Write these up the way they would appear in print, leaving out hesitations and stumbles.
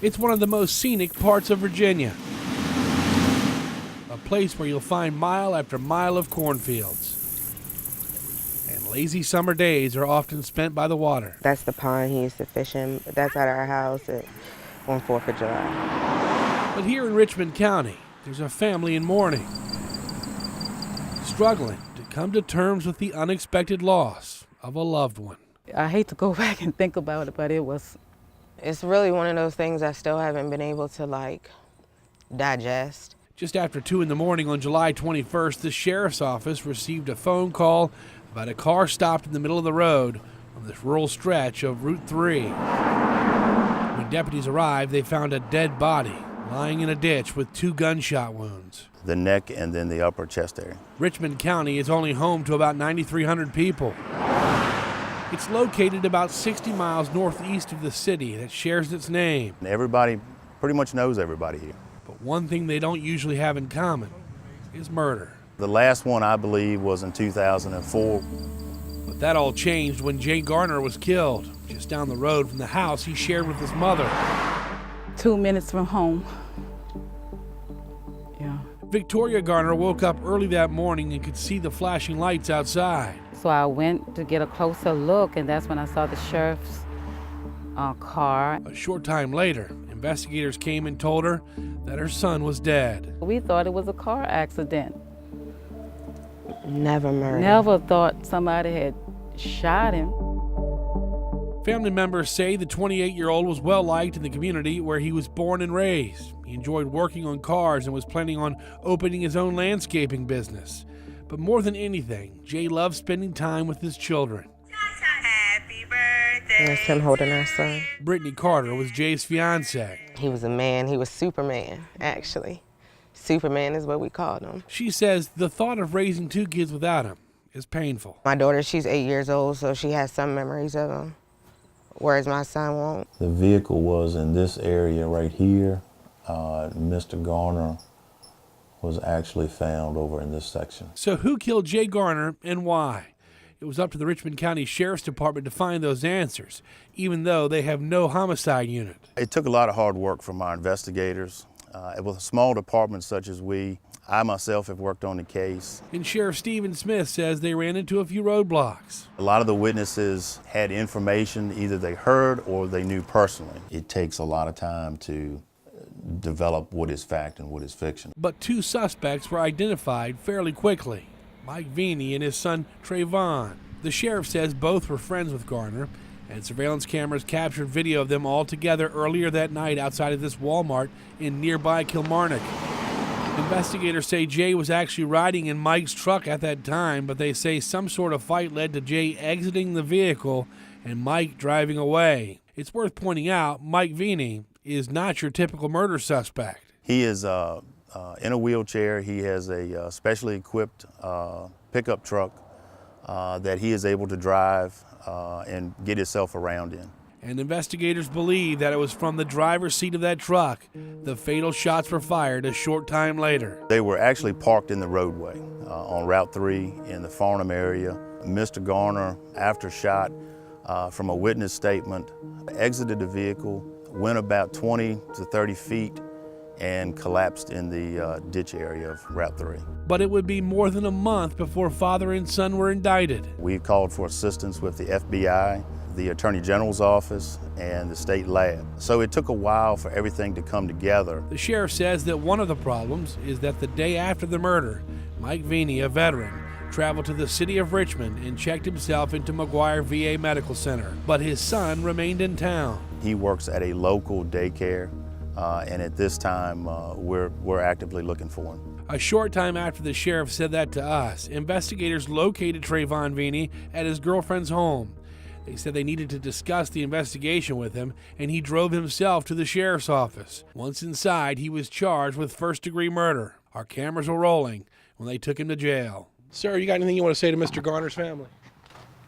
It's one of the most scenic parts of Virginia, a place where you'll find mile after mile of cornfields. And lazy summer days are often spent by the water. That's the pond he used to fish in. That's at our house on 4th of July. But here in Richmond County, there's a family in mourning, struggling to come to terms with the unexpected loss of a loved one. I hate to go back and think about it, but it's really one of those things I still haven't been able to digest. Just after 2 in the morning on July 21st, the sheriff's office received a phone call about a car stopped in the middle of the road on this rural stretch of Route 3. When deputies arrived, they found a dead body lying in a ditch with 2 gunshot wounds. The neck and then the upper chest area. Richmond County is only home to about 9,300 people. It's located about 60 miles northeast of the city that shares its name. Everybody pretty much knows everybody here. But one thing they don't usually have in common is murder. The last one, I believe, was in 2004. But that all changed when Jay Garner was killed, just down the road from the house he shared with his mother. 2 minutes from home. Yeah. Victoria Garner woke up early that morning and could see the flashing lights outside. So I went to get a closer look, and that's when I saw the sheriff's car. A short time later, investigators came and told her that her son was dead. We thought it was a car accident. Never murder. Never thought somebody had shot him. Family members say the 28-year-old was well liked in the community where he was born and raised. He enjoyed working on cars and was planning on opening his own landscaping business. But more than anything, Jay loved spending time with his children. Happy birthday. That's him holding our son. Brittany Carter was Jay's fiance. He was a man. He was Superman, actually. Superman is what we called him. She says the thought of raising 2 kids without him is painful. My daughter, she's 8 years old, so she has some memories of him, whereas my son won't. The vehicle was in this area right here. Mr. Garner was actually found over in this section. So who killed Jay Garner and why? It was up to the Richmond County Sheriff's Department to find those answers, even though they have no homicide unit. It took a lot of hard work from our investigators. With a small department such as I myself have worked on the case. And Sheriff Stephen Smith says they ran into a few roadblocks. A lot of the witnesses had information either they heard or they knew personally. It takes a lot of time to develop what is fact and what is fiction. But 2 suspects were identified fairly quickly, Mike Veeney and his son Trayvon. The sheriff says both were friends with Garner, and surveillance cameras captured video of them all together earlier that night outside of this Walmart in nearby Kilmarnock. Investigators say Jay was actually riding in Mike's truck at that time, but they say some sort of fight led to Jay exiting the vehicle and Mike driving away. It's worth pointing out, Mike Veeney is not your typical murder suspect. He is in a wheelchair. He has a specially equipped pickup truck that he is able to drive and get himself around in. And investigators believe that it was from the driver's seat of that truck the fatal shots were fired a short time later. They were actually parked in the roadway on Route 3 in the Farnham area. Mr. Garner, after shot, from a witness statement, exited the vehicle, went about 20 to 30 feet, and collapsed in the ditch area of Route 3. But it would be more than a month before father and son were indicted. We called for assistance with the FBI, the Attorney General's office, and the state lab. So it took a while for everything to come together. The sheriff says that one of the problems is that the day after the murder, Mike Veeney, a veteran, traveled to the city of Richmond and checked himself into McGuire VA Medical Center. But his son remained in town. He works at a local daycare, and at this time, we're actively looking for him. A short time after the sheriff said that to us, investigators located Trayvon Veeney at his girlfriend's home. They said they needed to discuss the investigation with him, and he drove himself to the sheriff's office. Once inside, he was charged with first-degree murder. Our cameras were rolling when they took him to jail. Sir, you got anything you want to say to Mr. Garner's family?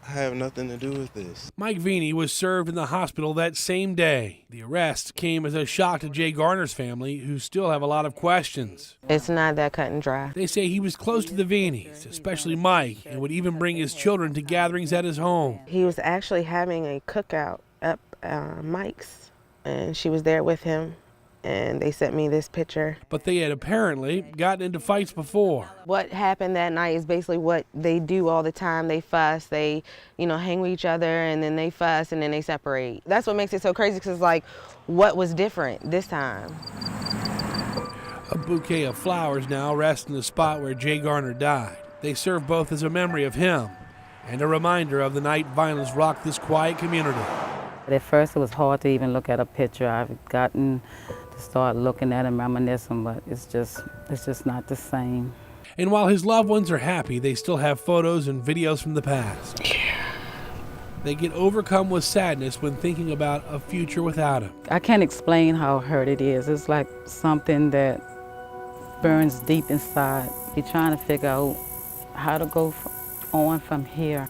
I have nothing to do with this. Mike Veeney was served in the hospital that same day. The arrest came as a shock to Jay Garner's family, who still have a lot of questions. It's not that cut and dry. They say he was close to the Veeneys, especially Mike, and would even bring his children to gatherings at his home. He was actually having a cookout up Mike's and she was there with him, and they sent me this picture. But they had apparently gotten into fights before. What happened that night is basically what they do all the time. They fuss, they, hang with each other, and then they fuss, and then they separate. That's what makes it so crazy, because it's like, what was different this time? A bouquet of flowers now rests in the spot where Jay Garner died. They serve both as a memory of him and a reminder of the night violence rocked this quiet community. At first it was hard to even look at a picture. I've gotten to start looking at and reminiscing, but it's just not the same. And while his loved ones are happy, they still have photos and videos from the past. They get overcome with sadness when thinking about a future without him. I can't explain how hurt it is. It's like something that burns deep inside. You're trying to figure out how to go on from here.